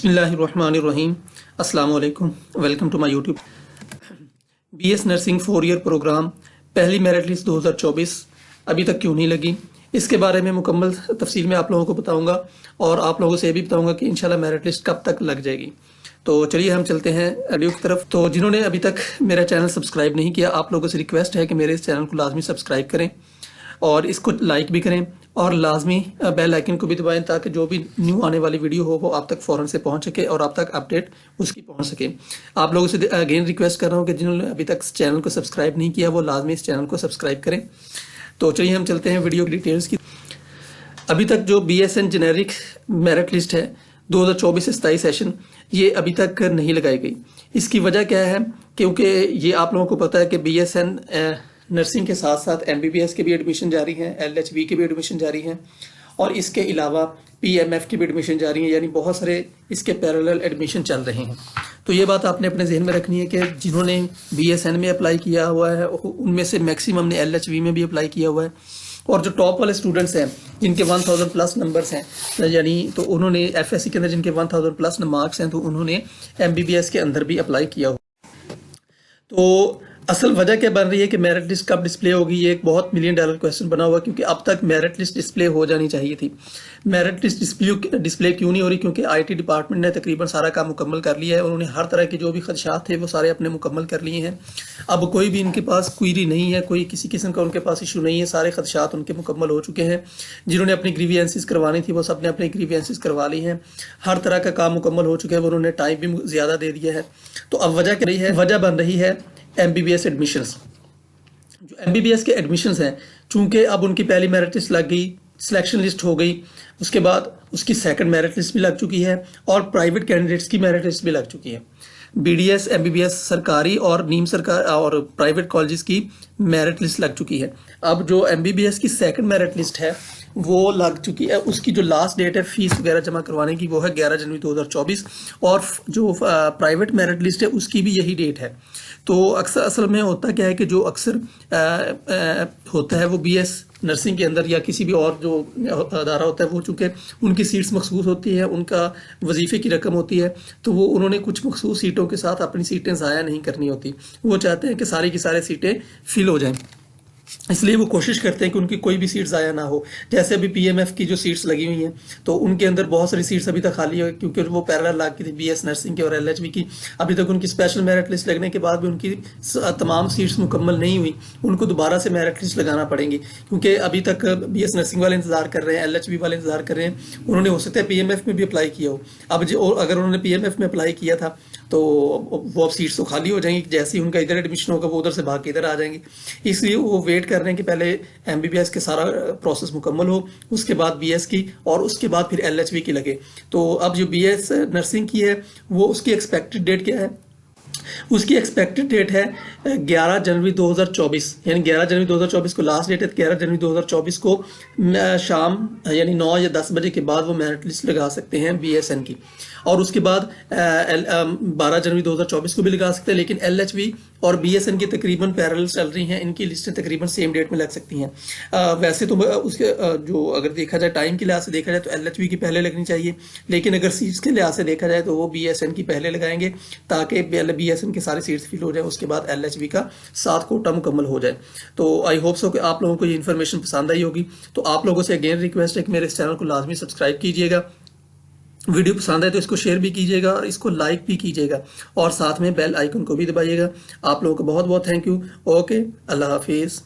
बिस्मिल्लाहिर्रहमानिर्रहीम। अस्सलाम वालेकुम। Welcome to my YouTube. BS nursing 4 year program पहली मेरिट लिस्ट 2024 अभी तक क्यों नहीं लगी, इसके बारे में मुकम्मल तफसील में आप लोगों को बताऊंगा और आप लोगों से ये भी बताऊंगा कि इंशाल्लाह मेरिट लिस्ट कब तक लग जाएगी। तो चलिए हम चलते हैं वीडियो की तरफ। तो जिन्होंने अभी तक मेरा चैनल सब्सक्राइब नहीं किया, आप लोगों से रिक्वेस्ट है कि मेरे इस चैनल को लाजमी सब्सक्राइब करें और इसको लाइक भी करें और लाजमी बेल आइकन को भी दबाएं ताकि जो भी न्यू आने वाली वीडियो हो वो आप तक फ़ौरन से पहुंच सके और आप तक अपडेट उसकी पहुंच सके। आप लोगों से अगेन रिक्वेस्ट कर रहा हूं कि जिन्होंने अभी तक चैनल को सब्सक्राइब नहीं किया वो लाजमी इस चैनल को सब्सक्राइब करें। तो चलिए हम चलते हैं वीडियो की डिटेल्स की। अभी तक जो BSN जेनेरिक मेरिट लिस्ट है 2024 से 27 सेशन, ये अभी तक नहीं लगाई गई। इसकी वजह क्या है? क्योंकि ये आप लोगों को पता है कि BSN नर्सिंग के साथ साथ MBBS के भी एडमिशन जारी हैं, LHV के भी एडमिशन जारी हैं और इसके अलावा PMF की भी एडमिशन जारी है, यानी बहुत सारे इसके पैरेलल एडमिशन चल रहे हैं। तो ये बात आपने अपने जहन में रखनी है कि जिन्होंने BSN में अप्लाई किया हुआ है उनमें से मैक्सिमम ने LHV में भी अप्लाई किया हुआ है और जो टॉप वाले स्टूडेंट्स हैं जिनके 1000 प्लस नंबर्स हैं, यानी तो उन्होंने FSC के अंदर जिनके 1000 प्लस मार्क्स हैं तो उन्होंने MBBS के अंदर भी अप्लाई किया हुआ। तो असल वजह क्या बन रही है कि मेरिट लिस्ट कब डिस्प्ले होगी, ये एक बहुत $1 मिलियन क्वेश्चन बना हुआ, क्योंकि अब तक मेरिट लिस्ट डिस्प्ले हो जानी चाहिए थी। मेरिट लिस्ट डिस्प्ले क्यों नहीं हो रही? क्योंकि IT डिपार्टमेंट ने तकरीबन सारा काम मुकम्मल कर लिया है। उन्होंने हर तरह के जो भी खदशात थे वो सारे अपने मुकम्मल कर लिए हैं। अब कोई भी इनके पास क्वेरी नहीं है, कोई किसी किस्म का उनके पास इशू नहीं है, सारे खदशात उनके मुकम्मल हो चुके हैं। जिन्होंने अपनी ग्रीवियंसेस करवानी थी वो सब ने अपनी ग्रीवियंसेस करवा ली हैं। हर तरह का काम मुकम्मल हो चुका है, वो उन्होंने टाइम भी ज़्यादा दे दिया है। तो अब वजह क्या रही है? वजह बन रही है MBBS एडमिशन्स। जो MBBS के एडमिशन्स हैं, चूंकि अब उनकी पहली मेरिट लिस्ट लग गई, सिलेक्शन लिस्ट हो गई, उसके बाद उसकी सेकंड मेरिट लिस्ट भी लग चुकी है और प्राइवेट कैंडिडेट्स की मेरिट लिस्ट भी लग चुकी है। BDS MBBS सरकारी और नीम सरकार और प्राइवेट कॉलेजेस की मेरिट लिस्ट लग चुकी है। अब जो MBBS की सेकंड मेरिट लिस्ट है वो लग चुकी है। उसकी जो लास्ट डेट है फीस वगैरह जमा करवाने की वो है 11 जनवरी 2024 और जो प्राइवेट मेरिट लिस्ट है उसकी भी यही डेट है। तो अक्सर असल में होता क्या है कि जो अक्सर होता है वो BS नर्सिंग के अंदर या किसी भी और जो अदारा होता है वो चूँकि उनकी सीट्स मखसूस होती है, उनका वजीफे की रकम होती है, तो वो उन्होंने कुछ मखसूस सीटों के साथ अपनी सीटें ज़ाया नहीं करनी होती। वो चाहते हैं कि सारी की सारी सीटें फिल हो जाएं, इसलिए वो कोशिश करते हैं कि उनकी कोई भी सीट ज़ाया ना हो। जैसे अभी PMF की जो सीट्स लगी हुई हैं तो उनके अंदर बहुत सारी सीट्स अभी तक खाली है, क्योंकि वो पैरेलल लाग की थी BS नर्सिंग की और LHV की। अभी तक उनकी स्पेशल मेरिट लिस्ट लगने के बाद भी उनकी तमाम सीट्स मुकम्मल नहीं हुई, उनको दोबारा से मेरिट लिस्ट लगाना पड़ेंगी, क्योंकि अभी तक BS नर्सिंग वाले इंतजार कर रहे हैं, LHV वाले इंतजार कर रहे हैं। उन्होंने हो सकता है PMF में भी अप्लाई किया हो। अब जो अगर उन्होंने PMF में अप्लाई किया था तो वो अब सीट्स तो खाली हो जाएंगी, जैसे ही उनका इधर एडमिशन होगा वो उधर से भाग के इधर आ जाएंगे। इसलिए वो वेट कर रहे हैं कि पहले MBBS के सारा प्रोसेस मुकम्मल हो, उसके बाद BS की और उसके बाद फिर LHV की लगे। तो अब जो BS नर्सिंग की है वो उसकी एक्सपेक्टेड डेट क्या है? उसकी एक्सपेक्टेड डेट है 11 जनवरी 2024, यानी 11 जनवरी 2024 को लास्ट डेट है। 11 जनवरी 2024 को शाम यानी 9 या 10 बजे के बाद वो मेरिट लिस्ट लगा सकते हैं BSN की, और उसके बाद 12 जनवरी 2024 को भी लगा सकते हैं। लेकिन LHV और BSN की तकरीबन पैरेलल चल रही हैं, इनकी लिस्टें तकरीबन सेम डेट में लग सकती हैं। वैसे तो उसके जो अगर देखा जाए टाइम के लिहाज से देखा जाए तो LHV की पहले लगनी चाहिए, लेकिन अगर सीट्स के लिहाज से देखा जाए तो वो BSN की पहले लगाएंगे ताकि BSN की सारी सीट्स फिल हो जाए, उसके बाद LHV का 7 कोटा मुकम्मल हो जाए। तो आई होप सो कि आप लोगों को ये इन्फॉर्मेशन पसंद आई होगी। तो आप लोगों से अगेन रिक्वेस्ट है कि मेरे इस चैनल को लाजमी सब्सक्राइब कीजिएगा, वीडियो पसंद है तो इसको शेयर भी कीजिएगा और इसको लाइक भी कीजिएगा और साथ में बेल आइकन को भी दबाइएगा। आप लोगों को बहुत बहुत थैंक यू। ओके, अल्लाह हाफिज़।